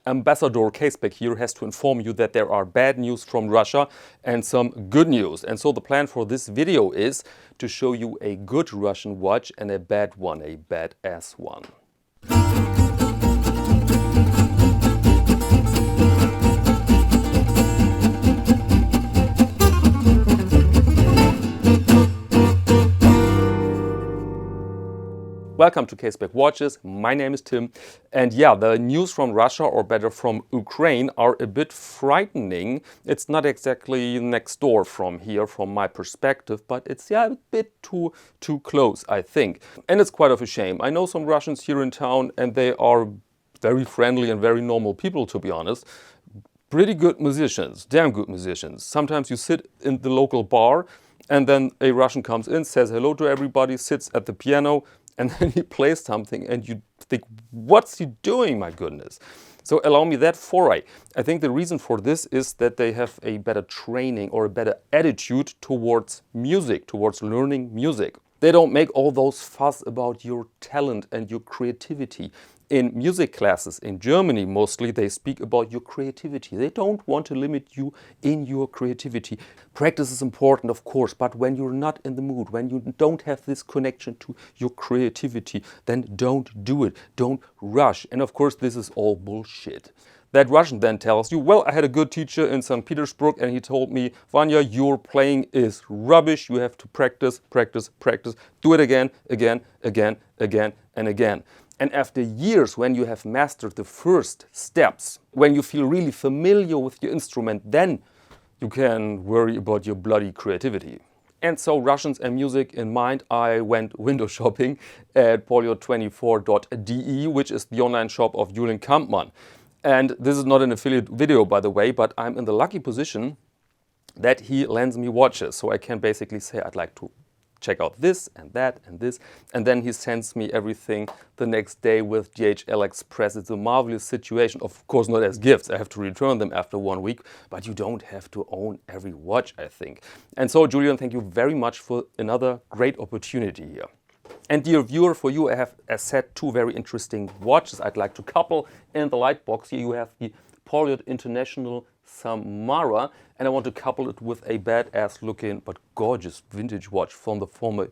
Ambassador Caseback here has to inform you that there are bad news from Russia and some good news. And so the plan for this video is to show you a good Russian watch and a bad one, a badass one. Welcome to Caseback Watches. My name is Tim, and yeah, the news from Russia, or better from Ukraine, are a bit frightening. It's not exactly next door from here, from my perspective, but it's a bit too close, I think. And it's quite of a shame. I know some Russians here in town, and they are very friendly and very normal people, to be honest. Pretty good musicians, damn good musicians. Sometimes you sit in the local bar, and then a Russian comes in, says hello to everybody, sits at the piano, and then he plays something and you think, what's he doing, my goodness? So allow me that foray. I think the reason for this is that they have a better training or a better attitude towards music, towards learning music. They don't make all those fuss about your talent and your creativity. In music classes in Germany, mostly, they speak about your creativity. They don't want to limit you in your creativity. Practice is important, of course, but when you're not in the mood, when you don't have this connection to your creativity, then don't do it. Don't rush. And of course, this is all bullshit. That Russian then tells you, well, I had a good teacher in St. Petersburg and he told me, Vanya, your playing is rubbish. You have to practice, practice, practice. Do it again, again, again, again, and again. And after years, when you have mastered the first steps, when you feel really familiar with your instrument, then you can worry about your bloody creativity. And so, Russians and music in mind, I went window shopping at Poljot24.de, which is the online shop of Julian Kampmann. And this is not an affiliate video, by the way, but I'm in the lucky position that he lends me watches. So I can basically say I'd like to check out this and that and this, and then he sends me everything the next day with DHL Express. It's a marvelous situation. Of course, not as gifts. I have to return them after 1 week, but you don't have to own every watch, I think. And so, Julian, thank you very much for another great opportunity here. And dear viewer, for you I have, as said, two very interesting watches I'd like to couple. In the light box here you have the Poljot International Samara, and I want to couple it with a badass looking but gorgeous vintage watch from the former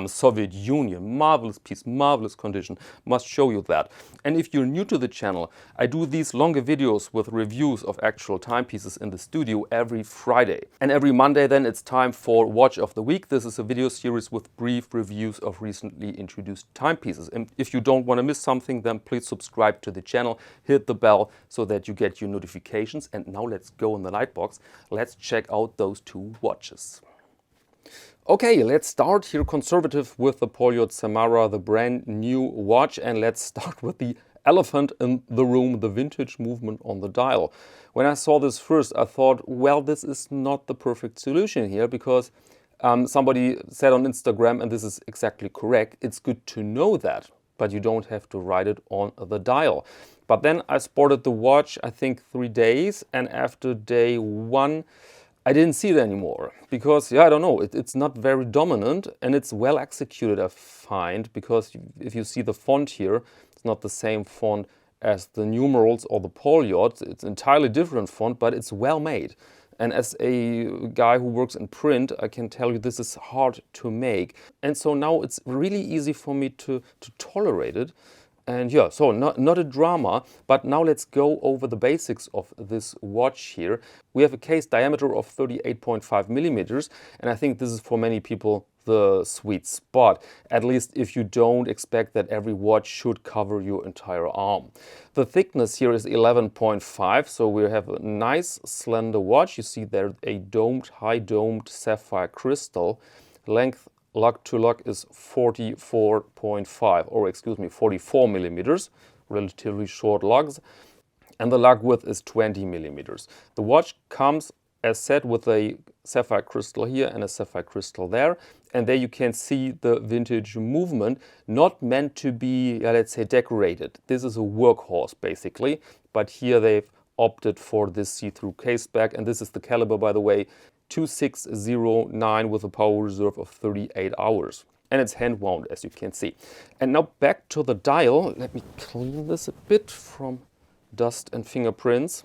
Soviet Union. Marvelous piece, marvelous condition, must show you that. And if you're new to the channel, I do these longer videos with reviews of actual timepieces in the studio every Friday. And every Monday then it's time for Watch of the Week. This is a video series with brief reviews of recently introduced timepieces. And if you don't want to miss something, then please subscribe to the channel, hit the bell so that you get your notifications. And now let's go in the light box. Let's check out those two watches. Okay, let's start here conservative with the Poljot Samara, the brand new watch, and let's start with the elephant in the room, the vintage movement on the dial. When I saw this first, I thought, well, this is not the perfect solution here, because somebody said on Instagram, and this is exactly correct, it's good to know that, but you don't have to write it on the dial. But then I sported the watch, I think 3 days, and after day 1, I didn't see it anymore because, I don't know, it's not very dominant and it's well executed, I find, because if you see the font here, it's not the same font as the numerals or the Poljot. It's an entirely different font, but it's well made. And as a guy who works in print, I can tell you this is hard to make. And so now it's really easy for me to tolerate it. And yeah, so not a drama, but now let's go over the basics of this watch here. We have a case diameter of 38.5 millimeters, and I think this is for many people the sweet spot, at least if you don't expect that every watch should cover your entire arm. The thickness here is 11.5, so we have a nice slender watch. You see there a high domed sapphire crystal. Length lug to lug is 44.5, or excuse me, 44 millimeters, relatively short lugs, and the lug width is 20 millimeters. The watch comes, as said, with a sapphire crystal here and a sapphire crystal there, and there you can see the vintage movement, not meant to be, let's say, decorated. This is a workhorse, basically, but here they've opted for this see-through caseback, and this is the caliber, by the way, 2609 with a power reserve of 38 hours. And it's hand wound, as you can see. And now back to the dial. Let me clean this a bit from dust and fingerprints.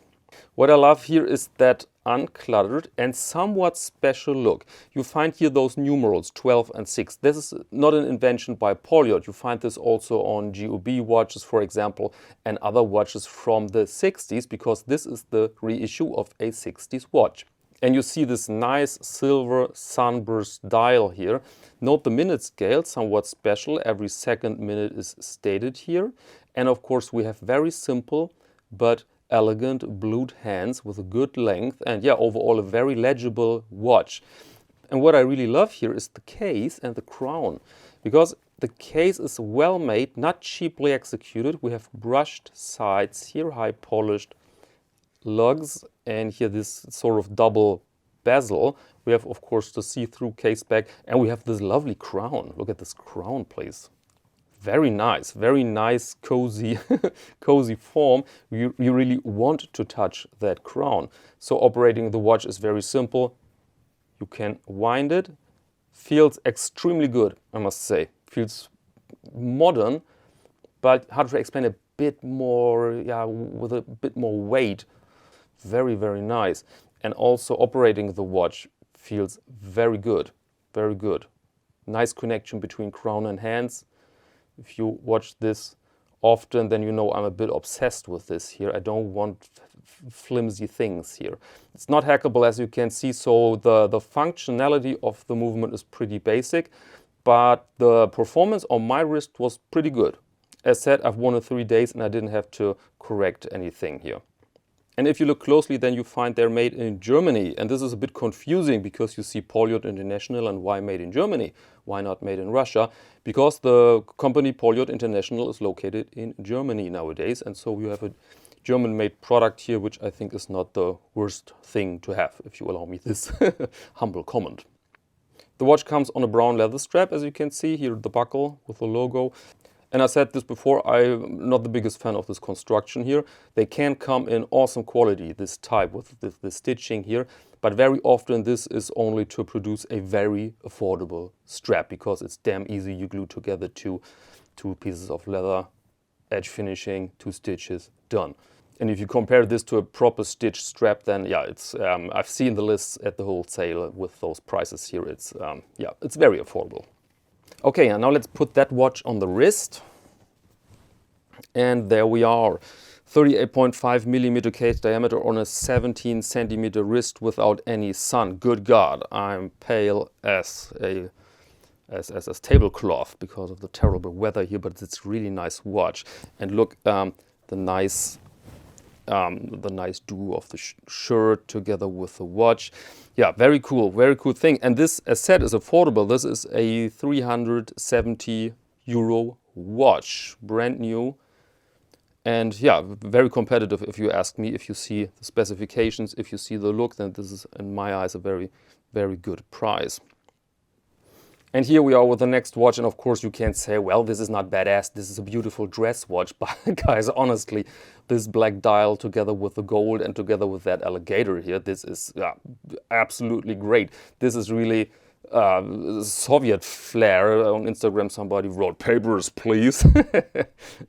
What I love here is that uncluttered and somewhat special look. You find here those numerals 12 and 6. This is not an invention by Poljot. You find this also on GOB watches, for example, and other watches from the 60s, because this is the reissue of a 60s watch. And you see this nice silver Sunburst dial here. Note the minute scale, somewhat special. Every second minute is stated here. And of course we have very simple but elegant blued hands with a good length, and yeah, overall a very legible watch. And what I really love here is the case and the crown, because the case is well made, not cheaply executed. We have brushed sides here, high polished lugs, and here this sort of double bezel. We have of course the see-through case back, and we have this lovely crown. Look at this crown, please. Very nice, cozy, cozy form. You really want to touch that crown. So operating the watch is very simple. You can wind it. Feels extremely good, I must say. Feels modern, but hard to explain, a bit more, yeah, with a bit more weight. Very, very nice. And also operating the watch feels very good, very good. Nice connection between crown and hands. If you watch this often, then you know I'm a bit obsessed with this here. I don't want flimsy things here. It's not hackable, as you can see, so the functionality of the movement is pretty basic, but the performance on my wrist was pretty good. As said, I've worn it 3 days and I didn't have to correct anything here. And if you look closely, then you find they're made in Germany. And this is a bit confusing because you see Poljot International, and why made in Germany? Why not made in Russia? Because the company Poljot International is located in Germany nowadays. And so you have a German-made product here, which I think is not the worst thing to have, if you allow me this humble comment. The watch comes on a brown leather strap, as you can see here, the buckle with the logo. And I said this before, I'm not the biggest fan of this construction here. They can come in awesome quality, this type with the stitching here, but very often this is only to produce a very affordable strap, because it's damn easy. You glue together two pieces of leather, edge finishing, 2 stitches, done. And if you compare this to a proper stitched strap, then yeah, it's I've seen the lists at the wholesale with those prices here. It's yeah, it's very affordable. Okay, and now let's put that watch on the wrist. And there we are. 38.5 millimeter case diameter on a 17 centimeter wrist without any sun. Good God, I'm pale as a tablecloth because of the terrible weather here, but it's a really nice watch. And look, the nice do of the shirt together with the watch. Yeah, very cool thing. And this, as said, is affordable. This is a 370 euro watch, brand new. And yeah, very competitive if you ask me. If you see the specifications, if you see the look, then this is, in my eyes, a very, very good price. And here we are with the next watch, and of course you can say, well, this is not badass, this is a beautiful dress watch. But guys, honestly, this black dial together with the gold and together with that alligator here, this is absolutely great. This is really Soviet flair. On Instagram somebody wrote, papers please.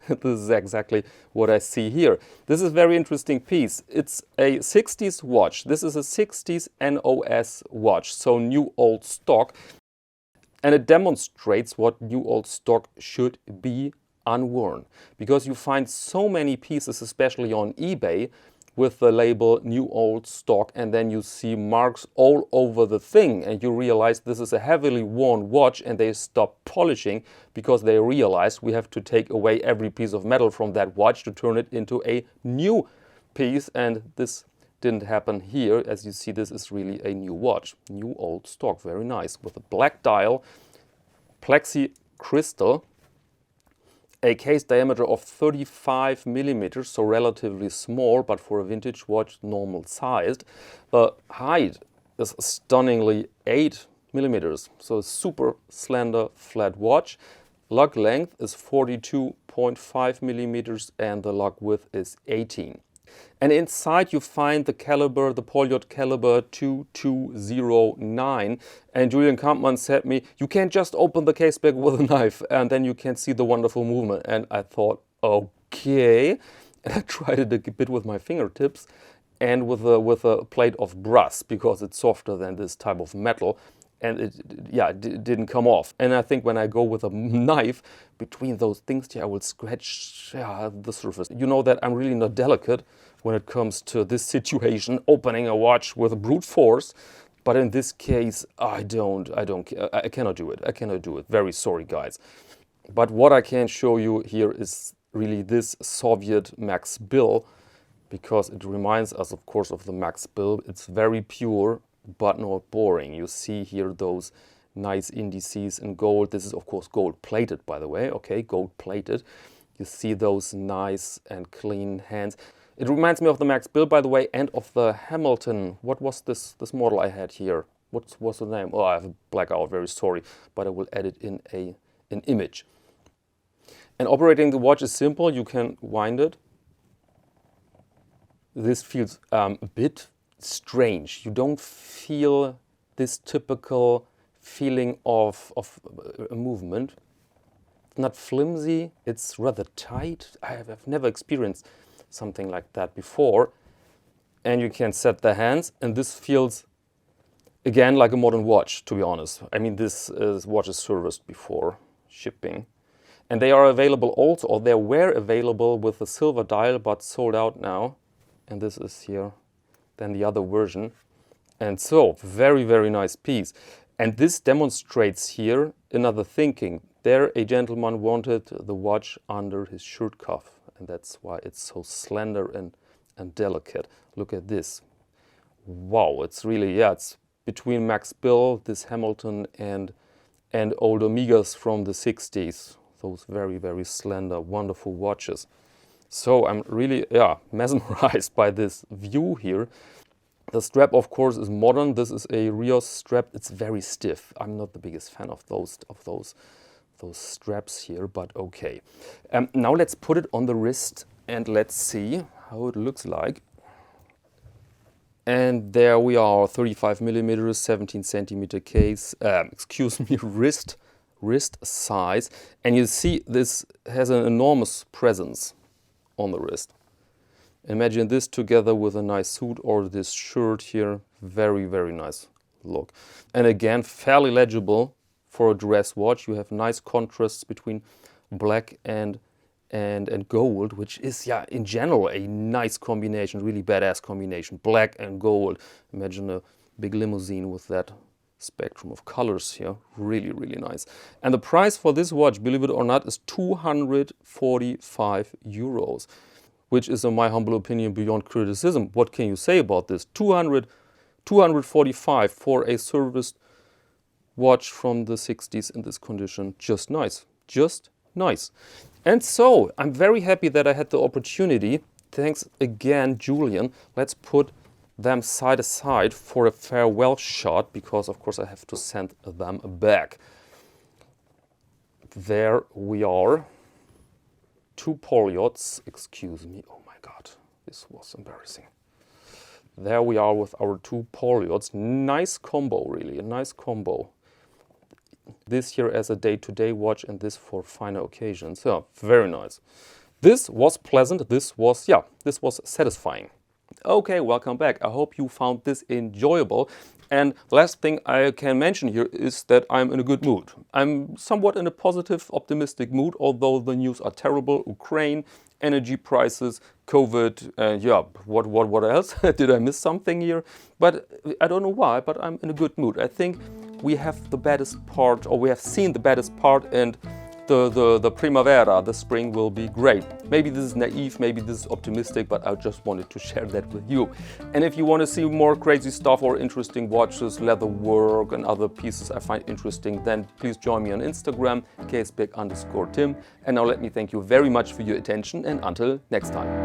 This is exactly what I see here. This is a very interesting piece. It's a 60s watch. This is a 60s NOS watch, so new old stock. And it demonstrates what new old stock should be unworn. Because you find so many pieces, especially on eBay, with the label new old stock, and then you see marks all over the thing, and you realize this is a heavily worn watch, and they stop polishing because they realized we have to take away every piece of metal from that watch to turn it into a new piece. And this didn't happen here. As you see, this is really a new watch, new old stock, very nice, with a black dial, plexi crystal, a case diameter of 35 millimeters, so relatively small, but for a vintage watch, normal sized. The height is stunningly 8 millimeters, so a super slender flat watch. Lug length is 42.5 millimeters and the lug width is 18. And inside you find the caliber, the Poljot caliber 2209. And Julian Kampmann said me, you can't just open the case back with a knife and then you can see the wonderful movement. And I thought, okay. And I tried it a bit with my fingertips and with a plate of brass, because it's softer than this type of metal, and it didn't come off. And I think when I go with a knife between those things here, I will scratch the surface. You know that I'm really not delicate when it comes to this situation, opening a watch with brute force. But in this case, I cannot do it. I cannot do it. Very sorry, guys. But what I can show you here is really this Soviet Max Bill, because it reminds us, of course, of the Max Bill. It's very pure, but not boring. You see here those nice indices in gold. This is, of course, gold-plated, by the way. Okay, gold-plated. You see those nice and clean hands. It reminds me of the Max Bill, by the way, and of the Hamilton. What was this model I had here? What was the name? Oh, I have a blackout, very sorry. But I will edit in an image. And operating the watch is simple. You can wind it. This feels a bit strange. You don't feel this typical feeling of a movement. It's not flimsy. It's rather tight. I've never experienced something like that before. And you can set the hands, and this feels again like a modern watch, to be honest. I mean, this watch is serviced before shipping, and they are available also, or they were available with the silver dial, but sold out now. And this is here then the other version. And so very, very nice piece. And this demonstrates here another thinking. There a gentleman wanted the watch under his shirt cuff, and that's why it's so slender and delicate. Look at this. Wow, it's really, it's between Max Bill, this Hamilton, and old Omegas from the 60s. Those very, very slender, wonderful watches. So I'm really, mesmerized by this view here. The strap, of course, is modern. This is a Rios strap. It's very stiff. I'm not the biggest fan of those straps here, but okay. Now let's put it on the wrist and let's see how it looks like. And there we are, 35 millimeters, 17 centimeter case, wrist size. And you see this has an enormous presence on the wrist. Imagine this together with a nice suit or this shirt here. Very, very nice look. And again, fairly legible for a dress watch. You have nice contrasts between black and gold, which is, in general, a nice combination, really badass combination. Black and gold. Imagine a big limousine with that spectrum of colors here. Really, really nice. And the price for this watch, believe it or not, is 245 euros, which is, in my humble opinion, beyond criticism. What can you say about this? 245 for a serviced watch from the 60s in this condition. Just nice. Just nice. And so, I'm very happy that I had the opportunity. Thanks again, Julian. Let's put them side to side for a farewell shot, because of course I have to send them back. There we are. Two Poljots, excuse me. Oh my God, this was embarrassing. There we are with our two Poljots. Nice combo, really, a nice combo. This here as a day-to-day watch and this for finer occasions. Yeah, very nice. This was pleasant. This was satisfying. Okay, welcome back. I hope you found this enjoyable. And the last thing I can mention here is that I'm in a good mood. I'm somewhat in a positive, optimistic mood, although the news are terrible. Ukraine, energy prices, COVID, and what else? Did I miss something here? But I don't know why, but I'm in a good mood. I think we have the baddest part, or we have seen the baddest part, and the primavera, the spring, will be great. Maybe this is naive, maybe this is optimistic, but I just wanted to share that with you. And if you want to see more crazy stuff or interesting watches, leather work and other pieces I find interesting, then please join me on Instagram, caseback_Tim. And now let me thank you very much for your attention, and until next time.